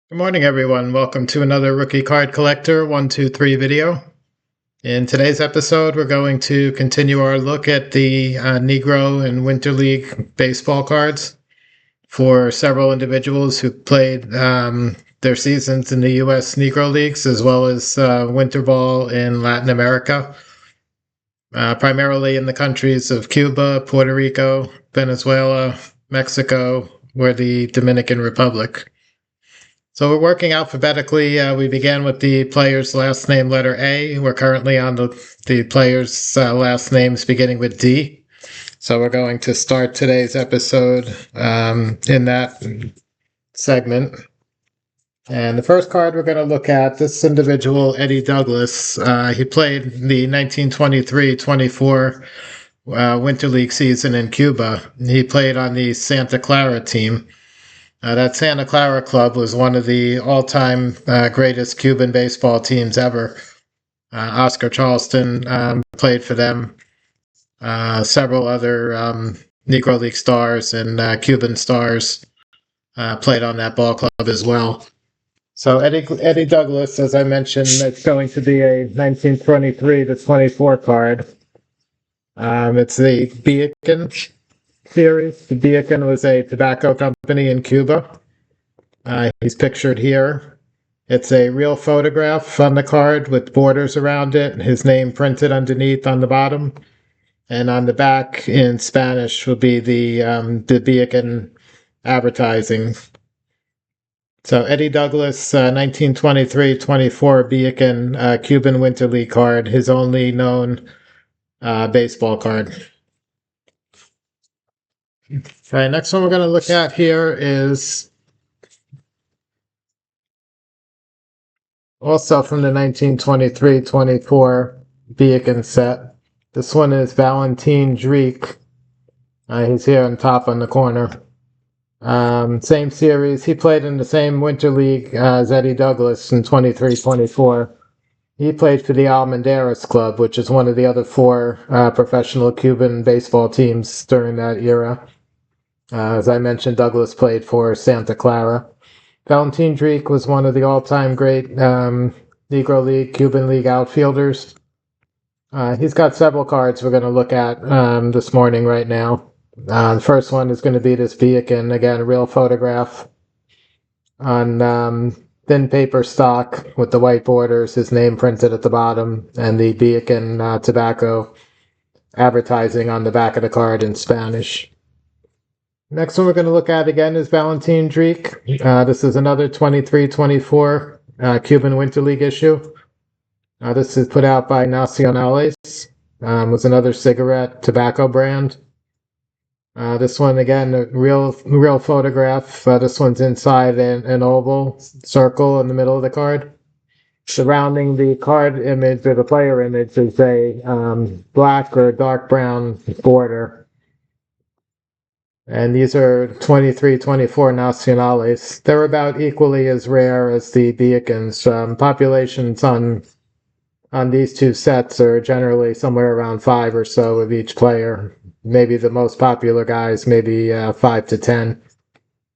Good morning, everyone. Welcome to another Rookie Card Collector 123 video. In today's episode, we're going to continue our look at the Negro and Winter League baseball cards for several individuals who played their seasons in the U.S. Negro Leagues as well as Winter Ball in Latin America, primarily in the countries of Cuba, Puerto Rico, Venezuela, Mexico, or the Dominican Republic. So we're working alphabetically. We began with the player's last name, letter A. We're currently on the player's last names beginning with D. So we're going to start today's episode in that segment. And the first card we're going to look at, this individual, Eddie Douglas. He played the 1923-24 Winter League season in Cuba. He played on the Santa Clara team. That Santa Clara club was one of the all-time greatest Cuban baseball teams ever. Oscar Charleston played for them. Several other Negro League stars and Cuban stars played on that ball club as well. So Eddie Douglas, as I mentioned, it's going to be a 1923-24 card. It's the Beacon series. The Beacon was a tobacco company in Cuba. He's pictured here. It's a real photograph on the card with borders around it, his name printed underneath on the bottom. And on the back in Spanish will be the Beacon advertising. So Eddie Douglas, 1923-24 Beacon Cuban Winter League card, his only known baseball card. Okay, next one we're going to look at here is also from the 1923-24 Beacon set. This one is Valentin Dreek. He's here on top on the corner. Same series. He played in the same Winter League as Eddie Douglas in 23-24. He played for the Almendares Club, which is one of the other four professional Cuban baseball teams during that era. As I mentioned, Douglas played for Santa Clara. Valentin Dreek was one of the all-time great Negro League, Cuban League outfielders. He's got several cards we're going to look at this morning right now. The first one is going to be this Beacon, again, a real photograph on thin paper stock with the white borders, his name printed at the bottom, and the Beacon tobacco advertising on the back of the card in Spanish. Next one we're going to look at again is Valentin Dreek. This is another 23-24 Cuban Winter League issue. This is put out by Nacionales. Was another cigarette tobacco brand. This one, again, a real photograph. This one's inside an oval circle in the middle of the card. Surrounding the card image or the player image is a black or dark brown border. And these are 23-24 Nacionales. They're about equally as rare as the Beacons. Populations on these two sets are generally somewhere around 5 or so of each player. Maybe the most popular guys, maybe 5 to 10.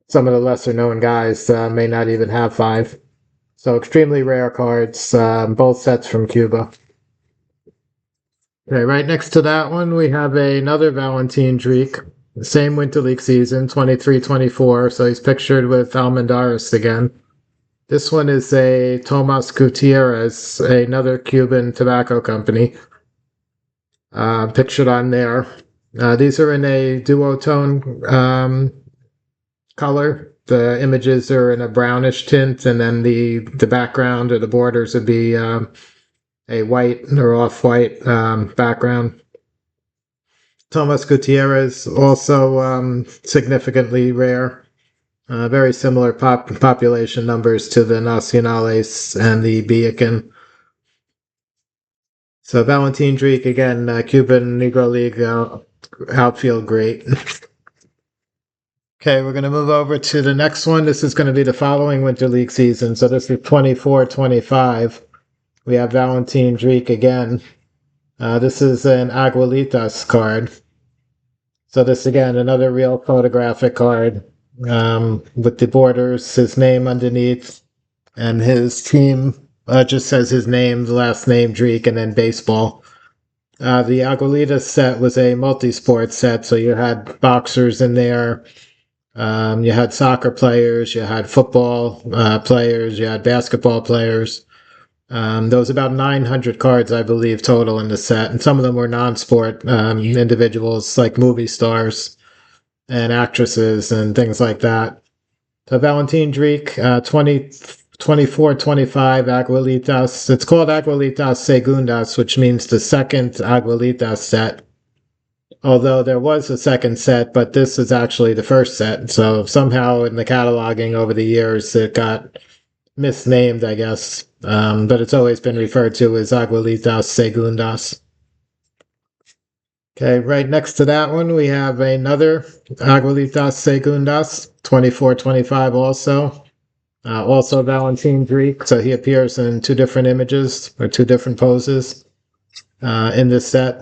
Some of the lesser known guys may not even have 5. So extremely rare cards, both sets from Cuba. Okay, right next to that one, we have another Valentin Dreek. The same Winter League season, 23-24, so he's pictured with Almendares again. This one is a Tomas Gutierrez, another Cuban tobacco company, pictured on there. These are in a duotone color. The images are in a brownish tint, and then the background or the borders would be a white or off-white background. Tomas Gutierrez, also significantly rare. Very similar population numbers to the Nacionales and the Beacon. So Valentin Dreek, again, Cuban Negro League outfield great. Okay, we're going to move over to the next one. This is going to be the following Winter League season. So this is 24-25. We have Valentin Dreek again. This is an Aguilitas card. So this, again, another real photographic card. with the borders, his name underneath, and his team just says his name, the last name, Dreek, and then baseball. The Aguilitas set was a multi-sport set, so you had boxers in there, you had soccer players, you had football players, you had basketball players. There was about 900 cards, I believe, total in the set, and some of them were non-sport individuals like movie stars and actresses and things like that. So Valentin Dreek, 24-25 Aguilitas. It's called Aguilitas Segundas, which means the second Aguilitas set. Although there was a second set, but this is actually the first set. So somehow in the cataloging over the years, it got misnamed, I guess. But it's always been referred to as Aguilitas Segundas. Okay, right next to that one, we have another Aguilitas Segundas, 24-25 also. Also Valentin Greek, so he appears in two different images, or two different poses in this set.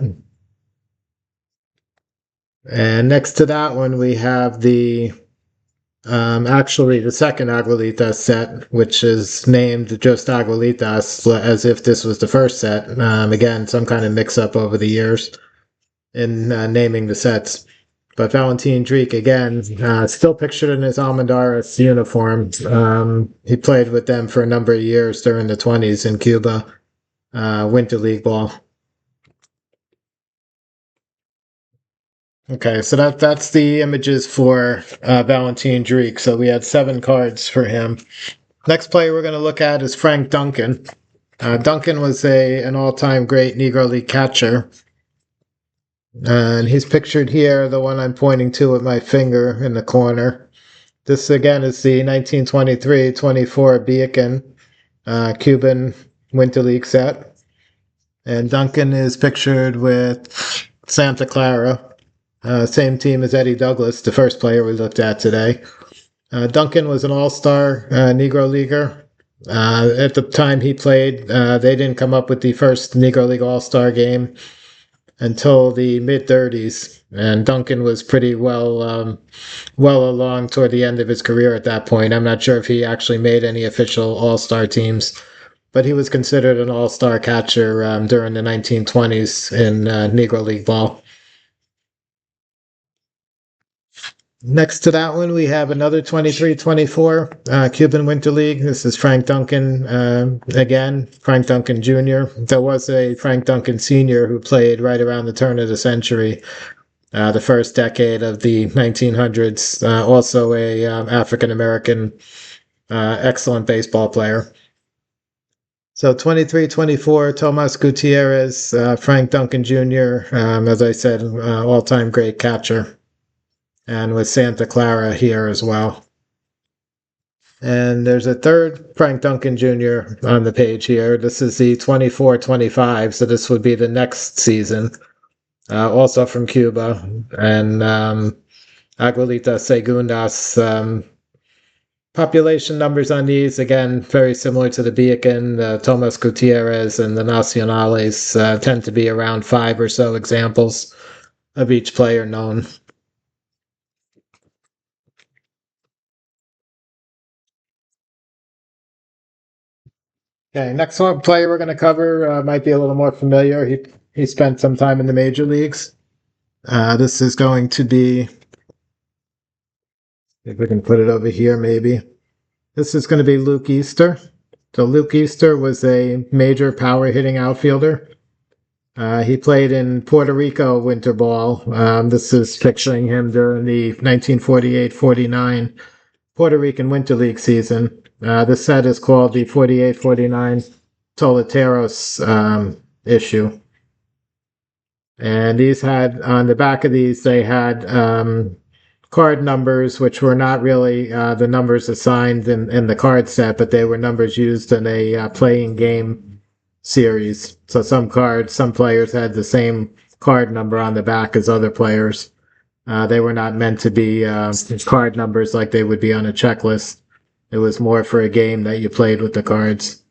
And next to that one, we have the actually the second Aguilitas set, which is named just Aguilitas, as if this was the first set. Again, some kind of mix-up over the years in naming the sets. But Valentin Dreek, again, still pictured in his Almendares uniform. He played with them for a number of years during the 20s in Cuba, Winter League ball. Okay, so that's the images for Valentin Dreek. So we had 7 cards for him. Next player we're going to look at is Frank Duncan. Duncan was an all-time great Negro League catcher. And he's pictured here, the one I'm pointing to with my finger in the corner. This, again, is the 1923-24 Beacon Cuban Winter League set. And Duncan is pictured with Santa Clara. Same team as Eddie Douglas, the first player we looked at today. Duncan was an all-star Negro Leaguer. At the time he played, they didn't come up with the first Negro League all-star game until the mid-30s, and Duncan was pretty well along toward the end of his career at that point. I'm not sure if he actually made any official all-star teams, but he was considered an all-star catcher during the 1920s in Negro League ball. Next to that one, we have another 23-24 Cuban Winter League. This is Frank Duncan again, Frank Duncan Jr. There was a Frank Duncan Sr. who played right around the turn of the century, the first decade of the 1900s. Also a African-American excellent baseball player. So 23-24, Tomas Gutierrez, Frank Duncan Jr., as I said, all-time great catcher. And with Santa Clara here as well. And there's a third Frank Duncan Jr. on the page here. This is the 24-25, so this would be the next season. Also from Cuba. And Aguilitas Segundas. Population numbers on these, again, very similar to the Beacon. Tomas Gutierrez and the Nacionales tend to be around 5 or so examples of each player known. Okay, next one player we're going to cover might be a little more familiar. He spent some time in the major leagues. This is going to be, if we can put it over here maybe. This is going to be Luke Easter. So Luke Easter was a major power hitting outfielder. He played in Puerto Rico winter ball. This is picturing him during the 1948-49 Puerto Rican Winter League season. This set is called the 48-49 Toleteros issue. And these had, on the back of these, they had card numbers, which were not really the numbers assigned in the card set, but they were numbers used in a playing game series. So some players had the same card number on the back as other players. They were not meant to be card numbers like they would be on a checklist. It was more for a game that you played with the cards.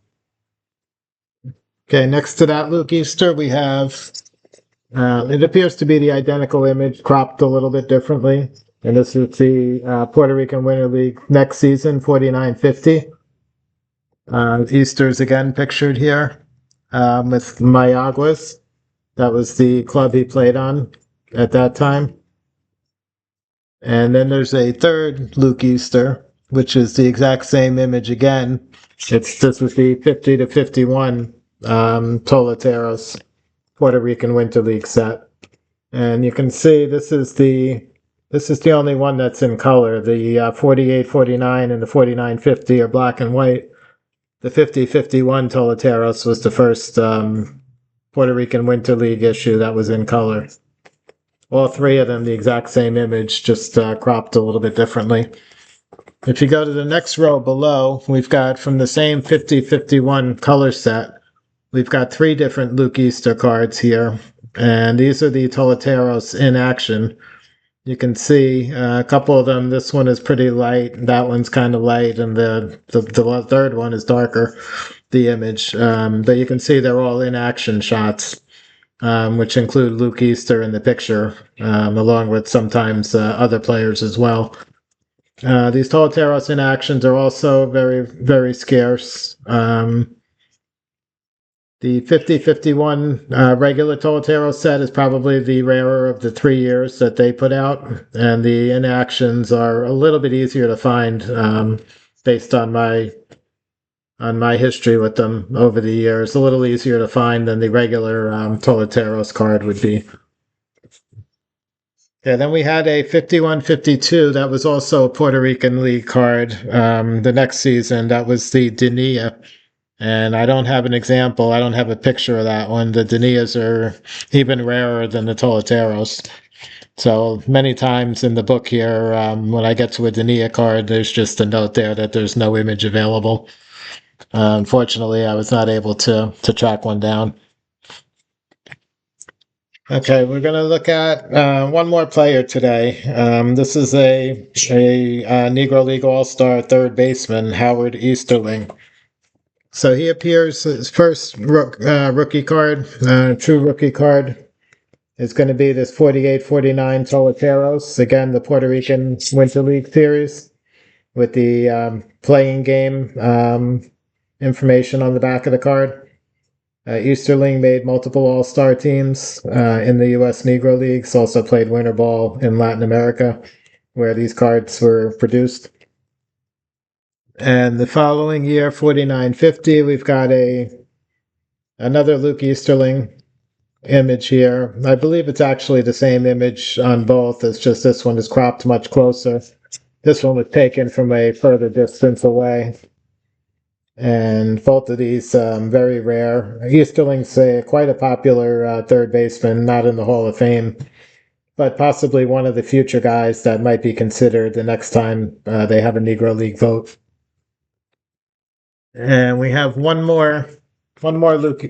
Okay, next to that Luke Easter, we have, it appears to be the identical image, cropped a little bit differently. And this is the Puerto Rican Winter League next season, 49-50. Easter's again pictured here with Mayaguez. That was the club he played on at that time. And then there's a third Luke Easter, which is the exact same image again. This was the 50-51 Toleteros Puerto Rican Winter League set. And you can see this is the only one that's in color. The 48-49 and the 49-50 are black and white. The 50-51 Toleteros was the first Puerto Rican Winter League issue that was in color. All three of them the exact same image, just cropped a little bit differently. If you go to the next row below, we've got from the same 50-51 color set, we've got three different Luke Easter cards here. And these are the Toleteros in action. You can see a couple of them. This one is pretty light. That one's kind of light. And the third one is darker, the image. But you can see they're all in action shots, which include Luke Easter in the picture, along with sometimes other players as well. These Toleteros in actions are also very, very scarce. The 50-51 regular Toletero set is probably the rarer of the 3 years that they put out, and the inactions are a little bit easier to find based on my history with them over the years. A little easier to find than the regular Toleteros card would be. Yeah, then we had a 51-52 that was also a Puerto Rican League card the next season. That was the Denia. And I don't have an example. I don't have a picture of that one. The Denias are even rarer than the Toleteros. So many times in the book here, when I get to a Denia card, there's just a note there that there's no image available. Unfortunately, I was not able to track one down. Okay, we're going to look at one more player today. This is a Negro League All-Star third baseman, Howard Easterling. So he appears, his first rookie card, true rookie card, is going to be this 48-49 Toleteros. Again, the Puerto Rican Winter League series with the playing game information on the back of the card. Easterling made multiple All-Star teams in the U.S. Negro Leagues, also played winter ball in Latin America, where these cards were produced. And the following year, 49-50, we've got another Luke Easterling image here. I believe it's actually the same image on both. It's just this one is cropped much closer. This one was taken from a further distance away. And both of these very rare. Easterling's quite a popular third baseman, not in the Hall of Fame, but possibly one of the future guys that might be considered the next time they have a Negro League vote. And we have one more Luke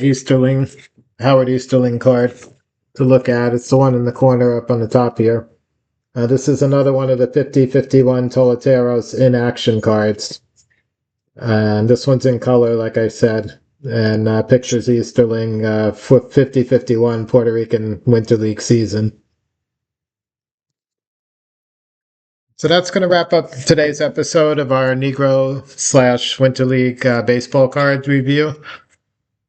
Easterling, Howard Easterling card to look at. It's the one in the corner up on the top here. This is another one of the 50-51 Toleteros in action cards. And this one's in color, like I said, and pictures Easterling for 50-51 Puerto Rican Winter League season. So that's going to wrap up today's episode of our Negro/Winter League baseball card review.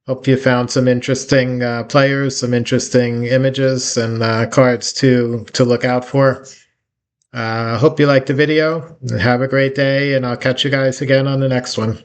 Hope you found some interesting players, some interesting images, and cards to look out for. Hope you liked the video. Have a great day, and I'll catch you guys again on the next one.